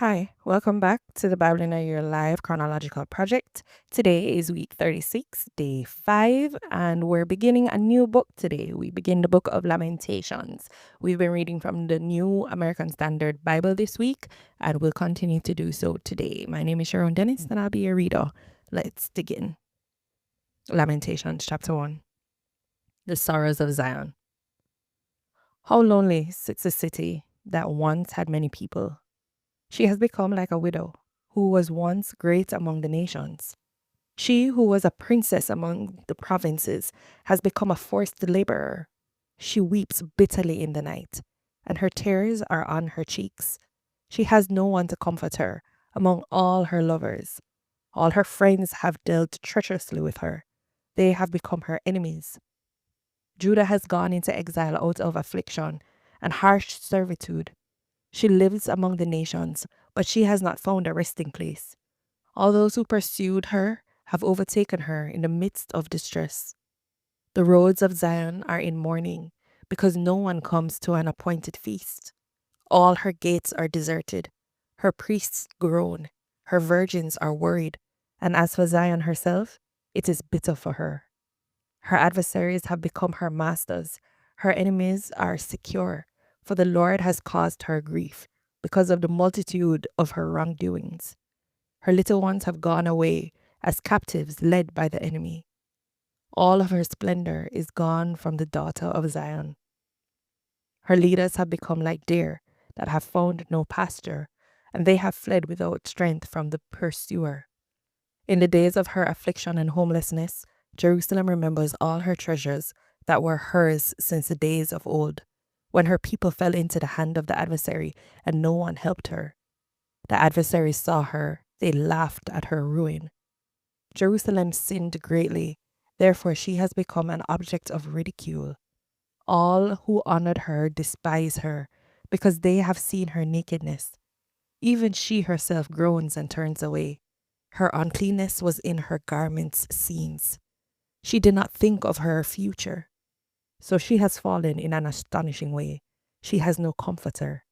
Hi, welcome back to the Bible in a Year Live Chronological Project. Today is week 36, day 5, and we're beginning a new book today. We begin the book of Lamentations. We've been reading from the New American Standard Bible this week, and we'll continue to do so today. My name is Sharone Dennis, and I'll be your reader. Let's begin. Lamentations, chapter 1. The Sorrows of Zion. How lonely sits a city that once had many people. She has become like a widow who was once great among the nations. She who was a princess among the provinces has become a forced laborer. She weeps bitterly in the night, and her tears are on her cheeks. She has no one to comfort her among all her lovers. All her friends have dealt treacherously with her. They have become her enemies. Judah has gone into exile out of affliction and harsh servitude. She lives among the nations, but she has not found a resting place. All those who pursued her have overtaken her in the midst of distress. The roads of Zion are in mourning, because no one comes to an appointed feast. All her gates are deserted. Her priests groan. Her virgins are worried. And as for Zion herself, it is bitter for her. Her adversaries have become her masters. Her enemies are secure, for the Lord has caused her grief because of the multitude of her wrongdoings. Her little ones have gone away as captives led by the enemy. All of her splendor is gone from the daughter of Zion. Her leaders have become like deer that have found no pasture, and they have fled without strength from the pursuer. In the days of her affliction and homelessness, Jerusalem remembers all her treasures that were hers since the days of old, when her people fell into the hand of the adversary and no one helped her. The adversaries saw her, they laughed at her ruin. Jerusalem sinned greatly, therefore she has become an object of ridicule. All who honored her despise her, because they have seen her nakedness. Even she herself groans and turns away. Her uncleanness was in her garment's seams. She did not think of her future. So she has fallen in an astonishing way. She has no comforter.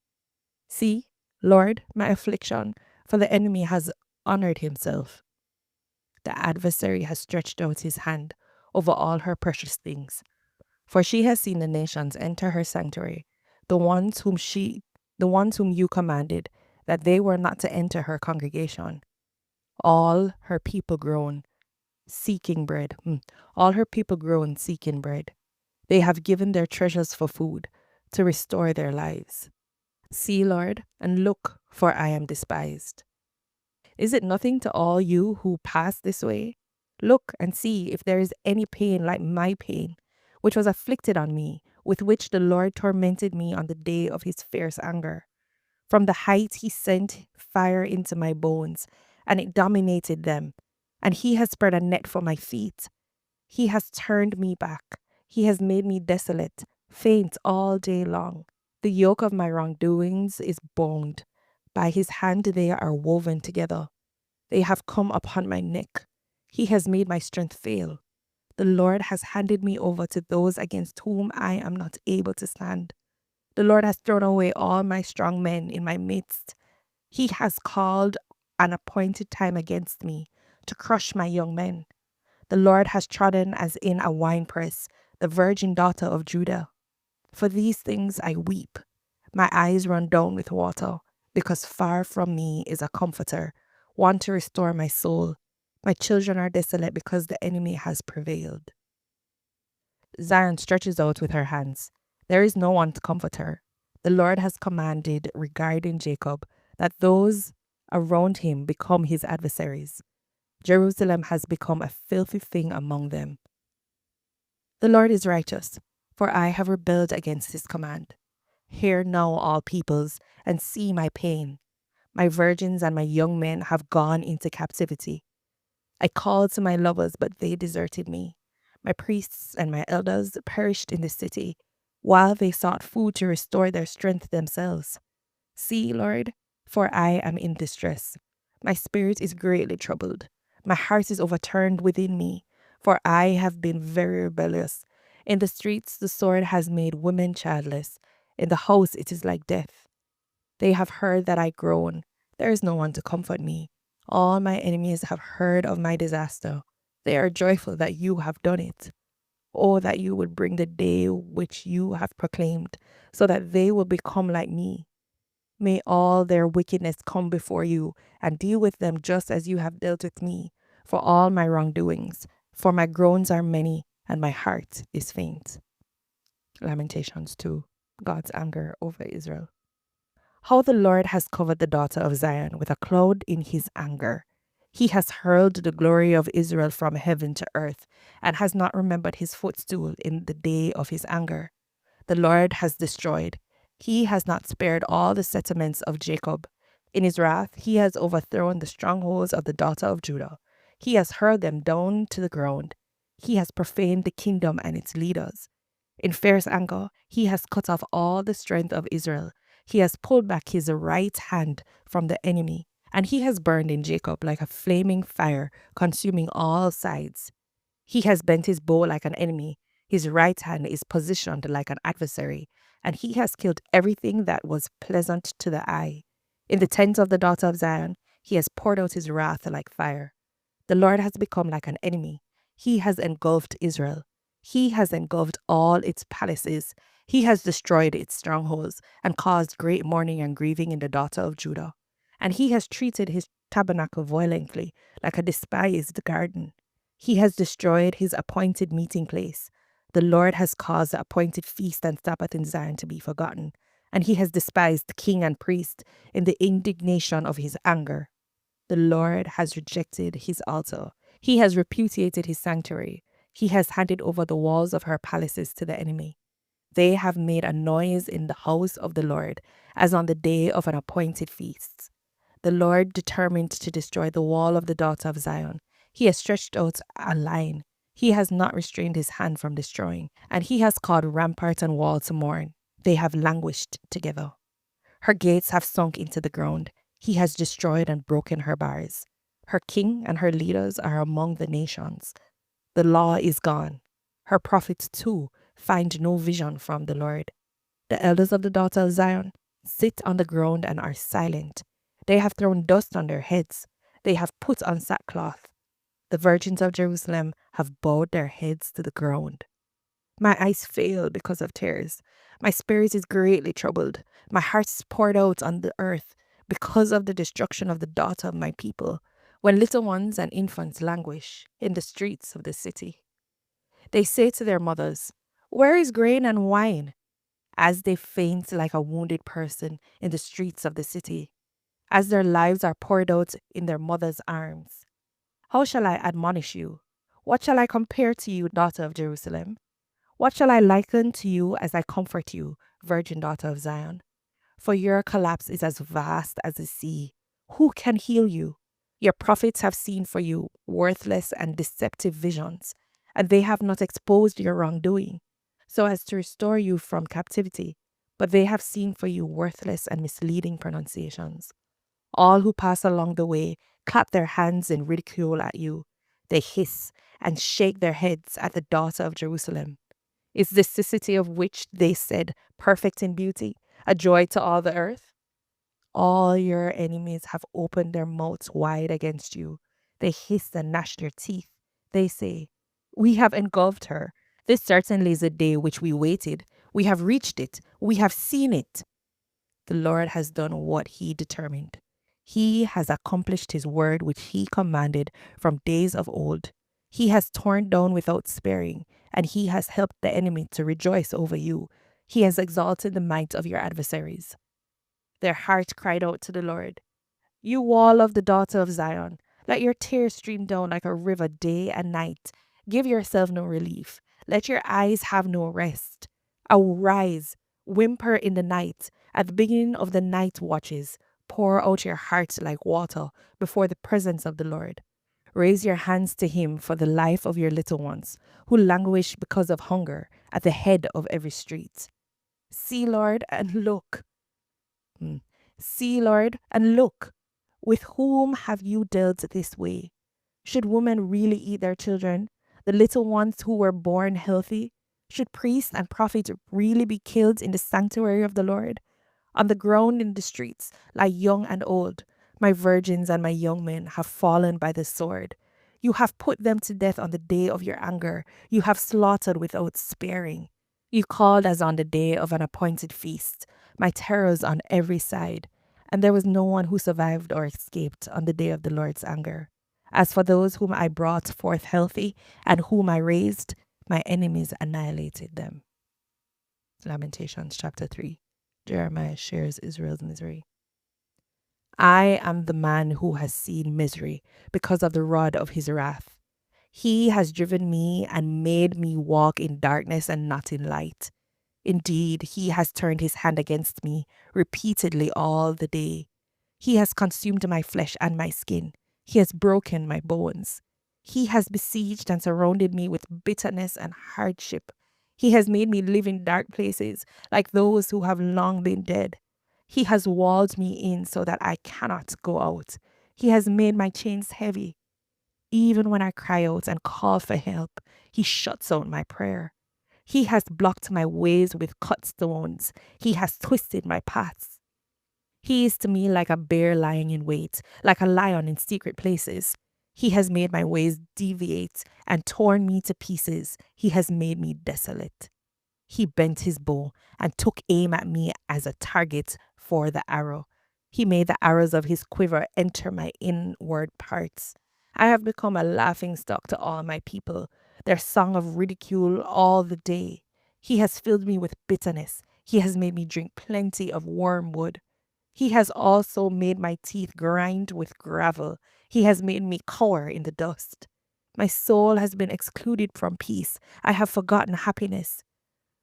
See, Lord, my affliction, for the enemy has honored himself. The adversary has stretched out his hand over all her precious things. For she has seen the nations enter her sanctuary, the ones whom you commanded, that they were not to enter her congregation. All her people groan, seeking bread. All her people groan, seeking bread. They have given their treasures for food, to restore their lives. See, Lord, and look, for I am despised. Is it nothing to all you who pass this way? Look and see if there is any pain like my pain, which was afflicted on me, with which the Lord tormented me on the day of his fierce anger. From the height he sent fire into my bones, and it dominated them. And he has spread a net for my feet. He has turned me back. He has made me desolate, faint all day long. The yoke of my wrongdoings is bound. By his hand they are woven together. They have come upon my neck. He has made my strength fail. The Lord has handed me over to those against whom I am not able to stand. The Lord has thrown away all my strong men in my midst. He has called an appointed time against me to crush my young men. The Lord has trodden as in a winepress the virgin daughter of Judah. For these things I weep. My eyes run down with water, because far from me is a comforter, one to restore my soul. My children are desolate because the enemy has prevailed. Zion stretches out with her hands. There is no one to comfort her. The Lord has commanded regarding Jacob that those around him become his adversaries. Jerusalem has become a filthy thing among them. The Lord is righteous, for I have rebelled against his command. Hear now, all peoples, and see my pain. My virgins and my young men have gone into captivity. I called to my lovers, but they deserted me. My priests and my elders perished in the city, while they sought food to restore their strength themselves. See, Lord, for I am in distress. My spirit is greatly troubled. My heart is overturned within me, for I have been very rebellious. In the streets the sword has made women childless. In the house it is like death. They have heard that I groan. There is no one to comfort me. All my enemies have heard of my disaster. They are joyful that you have done it. Oh, that you would bring the day which you have proclaimed, so that they will become like me. May all their wickedness come before you, and deal with them just as you have dealt with me, for all my wrongdoings. For my groans are many, and my heart is faint. Lamentations 2. God's anger over Israel. How the Lord has covered the daughter of Zion with a cloud in his anger. He has hurled the glory of Israel from heaven to earth, and has not remembered his footstool in the day of his anger. The Lord has destroyed. He has not spared all the settlements of Jacob. In his wrath, he has overthrown the strongholds of the daughter of Judah. He has hurled them down to the ground. He has profaned the kingdom and its leaders. In fierce anger, he has cut off all the strength of Israel. He has pulled back his right hand from the enemy, and he has burned in Jacob like a flaming fire, consuming all sides. He has bent his bow like an enemy. His right hand is positioned like an adversary, and he has killed everything that was pleasant to the eye. In the tent of the daughter of Zion, he has poured out his wrath like fire. The Lord has become like an enemy. He has engulfed Israel. He has engulfed all its palaces. He has destroyed its strongholds and caused great mourning and grieving in the daughter of Judah. And he has treated his tabernacle violently, like a despised garden. He has destroyed his appointed meeting place. The Lord has caused the appointed feast and Sabbath in Zion to be forgotten, and he has despised king and priest in the indignation of his anger. The Lord has rejected his altar. He has repudiated his sanctuary. He has handed over the walls of her palaces to the enemy. They have made a noise in the house of the Lord, as on the day of an appointed feast. The Lord determined to destroy the wall of the daughter of Zion. He has stretched out a line. He has not restrained his hand from destroying, and he has caused rampart and wall to mourn. They have languished together. Her gates have sunk into the ground. He has destroyed and broken her bars. Her king and her leaders are among the nations. The law is gone. Her prophets, too, find no vision from the Lord. The elders of the daughter of Zion sit on the ground and are silent. They have thrown dust on their heads. They have put on sackcloth. The virgins of Jerusalem have bowed their heads to the ground. My eyes fail because of tears. My spirit is greatly troubled. My heart is poured out on the earth because of the destruction of the daughter of my people, when little ones and infants languish in the streets of the city. They say to their mothers, "Where is grain and wine?" as they faint like a wounded person in the streets of the city, as their lives are poured out in their mother's arms. How shall I admonish you? What shall I compare to you, daughter of Jerusalem? What shall I liken to you as I comfort you, virgin daughter of Zion? For your collapse is as vast as the sea. Who can heal you? Your prophets have seen for you worthless and deceptive visions, and they have not exposed your wrongdoing, so as to restore you from captivity, but they have seen for you worthless and misleading pronunciations. All who pass along the way clap their hands in ridicule at you. They hiss and shake their heads at the daughter of Jerusalem. Is this the city of which they said, perfect in beauty, a joy to all the earth? All your enemies have opened their mouths wide against you. They hiss and gnash their teeth. They say, "We have engulfed her. This certainly is the day which we waited. We have reached it. We have seen it." The Lord has done what he determined. He has accomplished his word which he commanded from days of old. He has torn down without sparing, and he has helped the enemy to rejoice over you. He has exalted the might of your adversaries. Their heart cried out to the Lord. You wall of the daughter of Zion, let your tears stream down like a river day and night. Give yourself no relief. Let your eyes have no rest. Arise, whimper in the night. At the beginning of the night watches, pour out your heart like water before the presence of the Lord. Raise your hands to him for the life of your little ones, who languish because of hunger at the head of every street. See, Lord, and look. See, Lord, and look. With whom have you dealt this way? Should women really eat their children, the little ones who were born healthy? Should priests and prophets really be killed in the sanctuary of the Lord? On the ground in the streets lie young and old. My virgins and my young men have fallen by the sword. You have put them to death on the day of your anger. You have slaughtered without sparing. You called as on the day of an appointed feast, my terrors on every side, and there was no one who survived or escaped on the day of the Lord's anger. As for those whom I brought forth healthy and whom I raised, my enemies annihilated them. Lamentations chapter 3. Jeremiah shares Israel's misery. I am the man who has seen misery because of the rod of his wrath. He has driven me and made me walk in darkness and not in light. Indeed, he has turned his hand against me repeatedly all the day. He has consumed my flesh and my skin. He has broken my bones. He has besieged and surrounded me with bitterness and hardship. He has made me live in dark places like those who have long been dead. He has walled me in so that I cannot go out. He has made my chains heavy. Even when I cry out and call for help, he shuts out my prayer. He has blocked my ways with cut stones. He has twisted my paths. He is to me like a bear lying in wait, like a lion in secret places. He has made my ways deviate and torn me to pieces. He has made me desolate. He bent his bow and took aim at me as a target for the arrow. He made the arrows of his quiver enter my inward parts. I have become a laughing stock to all my people, their song of ridicule all the day. He has filled me with bitterness. He has made me drink plenty of wormwood. He has also made my teeth grind with gravel. He has made me cower in the dust. My soul has been excluded from peace. I have forgotten happiness.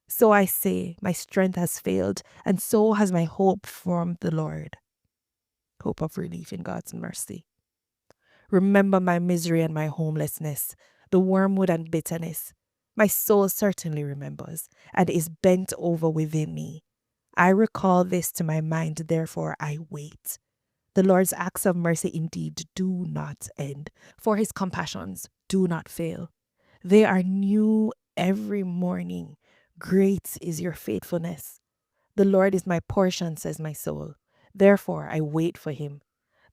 So I say, my strength has failed, and so has my hope from the Lord. Hope of relief in God's mercy. Remember my misery and my homelessness, the wormwood and bitterness. My soul certainly remembers and is bent over within me. I recall this to my mind, therefore I wait. The Lord's acts of mercy indeed do not end, for his compassions do not fail. They are new every morning. Great is your faithfulness. The Lord is my portion, says my soul. Therefore I wait for him.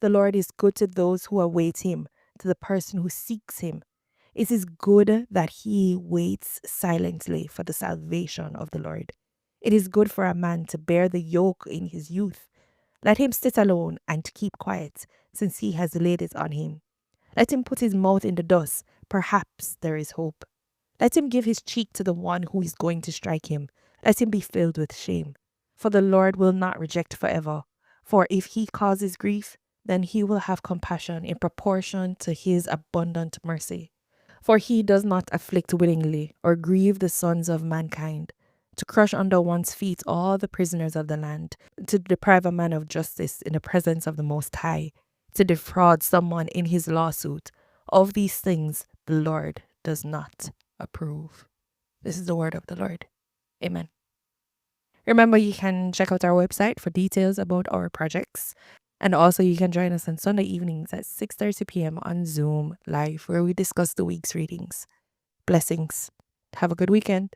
The Lord is good to those who await him, to the person who seeks him. It is good that he waits silently for the salvation of the Lord. It is good for a man to bear the yoke in his youth. Let him sit alone and keep quiet, since he has laid it on him. Let him put his mouth in the dust. Perhaps there is hope. Let him give his cheek to the one who is going to strike him. Let him be filled with shame. For the Lord will not reject forever. For if he causes grief, then he will have compassion in proportion to his abundant mercy. For he does not afflict willingly or grieve the sons of mankind, to crush under one's feet all the prisoners of the land, to deprive a man of justice in the presence of the Most High, to defraud someone in his lawsuit. Of these things the Lord does not approve. This is the word of the Lord. Amen. Remember, you can check out our website for details about our projects. And also you can join us on Sunday evenings at 6:30 p.m. on Zoom live, where we discuss the week's readings. Blessings. Have a good weekend.